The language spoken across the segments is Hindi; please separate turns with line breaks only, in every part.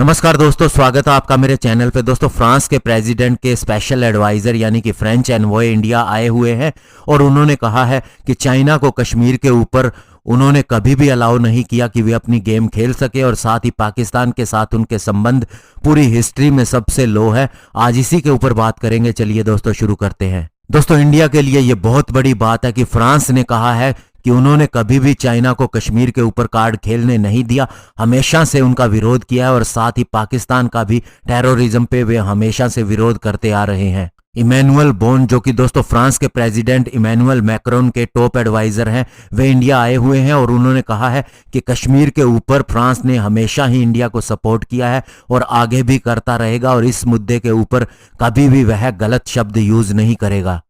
नमस्कार दोस्तों, स्वागत है आपका मेरे चैनल पे। दोस्तों, फ्रांस के प्रेसिडेंट के स्पेशल एडवाइजर यानी कि फ्रेंच एनवॉय इंडिया आए हुए हैं और उन्होंने कहा है कि चाइना को कश्मीर के ऊपर उन्होंने कभी भी अलाउ नहीं किया कि वे अपनी गेम खेल सके और साथ ही पाकिस्तान के साथ उनके संबंध पूरी हिस्ट्री में सबसे लो है। आज इसी के ऊपर बात करेंगे। चलिए दोस्तों शुरू करते हैं। दोस्तों, इंडिया के लिए यह बहुत बड़ी बात है कि फ्रांस ने कहा है कि उन्होंने कभी भी चाइना को कश्मीर के ऊपर कार्ड खेलने नहीं दिया, हमेशा से उनका विरोध किया है और साथ ही पाकिस्तान का भी टेररिज्म पे वे हमेशा से विरोध करते आ रहे हैं। इमैनुअल बोन, जो कि दोस्तों फ्रांस के प्रेसिडेंट इमैनुअल मैक्रोन के टॉप एडवाइजर हैं, वे इंडिया आए हुए हैं और उन्होंने कहा है कि कश्मीर के ऊपर फ्रांस ने हमेशा ही इंडिया को सपोर्ट किया है और आगे भी करता रहेगा और इस मुद्दे के ऊपर कभी भी वह गलत शब्द यूज नहीं करेगा।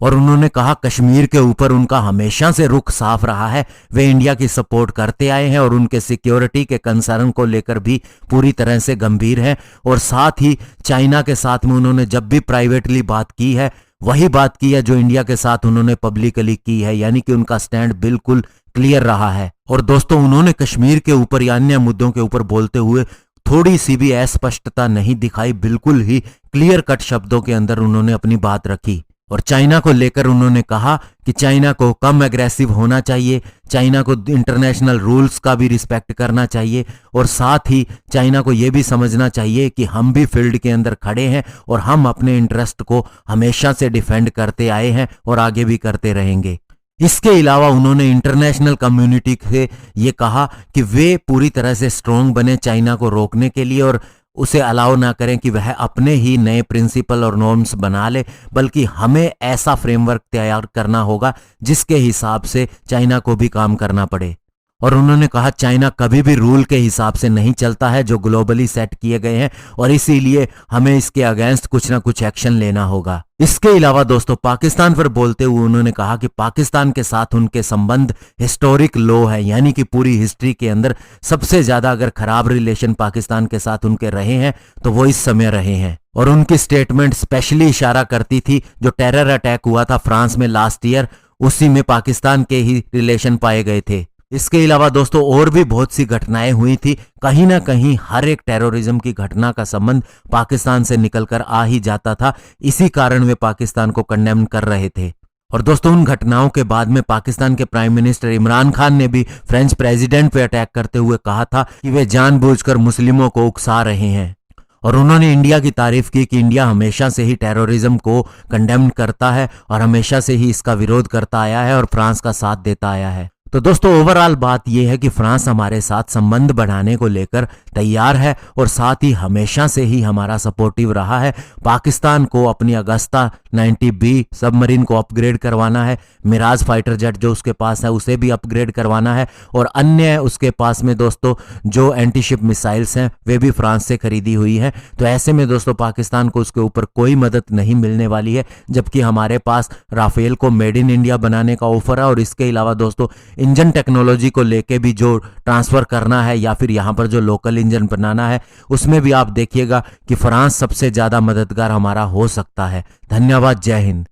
और उन्होंने कहा कश्मीर के ऊपर उनका हमेशा से रुख साफ रहा है, वे इंडिया की सपोर्ट करते आए हैं और उनके सिक्योरिटी के कंसर्न को लेकर भी पूरी तरह से गंभीर हैं। और साथ ही चाइना के साथ में उन्होंने जब भी प्राइवेटली बात की है वही बात की है जो इंडिया के साथ उन्होंने पब्लिकली की है, यानी कि उनका स्टैंड बिल्कुल क्लियर रहा है। और दोस्तों, उन्होंने कश्मीर के ऊपर या अन्य मुद्दों के ऊपर बोलते हुए थोड़ी सी भी अस्पष्टता नहीं दिखाई, बिल्कुल ही क्लियर कट शब्दों के अंदर उन्होंने अपनी बात रखी। और चाइना को लेकर उन्होंने कहा कि चाइना को कम एग्रेसिव होना चाहिए, चाइना को इंटरनेशनल रूल्स का भी रिस्पेक्ट करना चाहिए और साथ ही चाइना को यह भी समझना चाहिए कि हम भी फील्ड के अंदर खड़े हैं और हम अपने इंटरेस्ट को हमेशा से डिफेंड करते आए हैं और आगे भी करते रहेंगे। इसके अलावा उन्होंने इंटरनेशनल कम्युनिटी से ये कहा कि वे पूरी तरह से स्ट्रांग बने चाइना को रोकने के लिए और उसे अलाउ ना करें कि वह अपने ही नए प्रिंसिपल और नॉर्म्स बना ले, बल्कि हमें ऐसा फ्रेमवर्क तैयार करना होगा जिसके हिसाब से चाइना को भी काम करना पड़े। और उन्होंने कहा चाइना कभी भी रूल के हिसाब से नहीं चलता है जो ग्लोबली सेट किए गए हैं और इसीलिए हमें इसके अगेंस्ट कुछ ना कुछ एक्शन लेना होगा। इसके अलावा दोस्तों, पाकिस्तान पर बोलते हुए उन्होंने कहा कि पाकिस्तान के साथ उनके संबंध हिस्टोरिक लो है, यानी कि पूरी हिस्ट्री के अंदर सबसे ज्यादा अगर खराब रिलेशन पाकिस्तान के साथ उनके रहे हैं तो वो इस समय रहे हैं। और उनकी स्टेटमेंट स्पेशली इशारा करती थी जो टेरर अटैक हुआ था फ्रांस में लास्ट ईयर, उसी में पाकिस्तान के ही रिलेशन पाए गए थे। इसके अलावा दोस्तों और भी बहुत सी घटनाएं हुई थी, कहीं ना कहीं हर एक टेररिज्म की घटना का संबंध पाकिस्तान से निकलकर आ ही जाता था, इसी कारण वे पाकिस्तान को कंडेम कर रहे थे। और दोस्तों, उन घटनाओं के बाद में पाकिस्तान के प्राइम मिनिस्टर इमरान खान ने भी फ्रेंच प्रेसिडेंट पे अटैक करते हुए कहा था कि वे जानबूझकर मुस्लिमों को उकसा रहे हैं। और उन्होंने इंडिया की तारीफ की कि इंडिया हमेशा से ही टेररिज्म को कंडेम करता है और हमेशा से ही इसका विरोध करता आया है और फ्रांस का साथ देता आया है। तो दोस्तों, ओवरऑल बात यह है कि फ्रांस हमारे साथ संबंध बढ़ाने को लेकर तैयार है और साथ ही हमेशा से ही हमारा सपोर्टिव रहा है। पाकिस्तान को अपनी अगस्ता 90B सबमरीन को अपग्रेड करवाना है, मिराज फाइटर जेट जो उसके पास है उसे भी अपग्रेड करवाना है और अन्य उसके पास में दोस्तों जो एंटीशिप मिसाइल्स हैं वे भी फ्रांस से खरीदी हुई है। तो ऐसे में दोस्तों पाकिस्तान को उसके ऊपर कोई मदद नहीं मिलने वाली है, जबकि हमारे पास राफेल को मेड इन इंडिया बनाने का ऑफर है। और इसके अलावा दोस्तों इंजन टेक्नोलॉजी को लेके भी जो ट्रांसफर करना है या फिर यहां पर जो लोकल इंजन बनाना है उसमें भी आप देखिएगा कि फ्रांस सबसे ज्यादा मददगार हमारा हो सकता है। धन्यवाद, जय हिंद।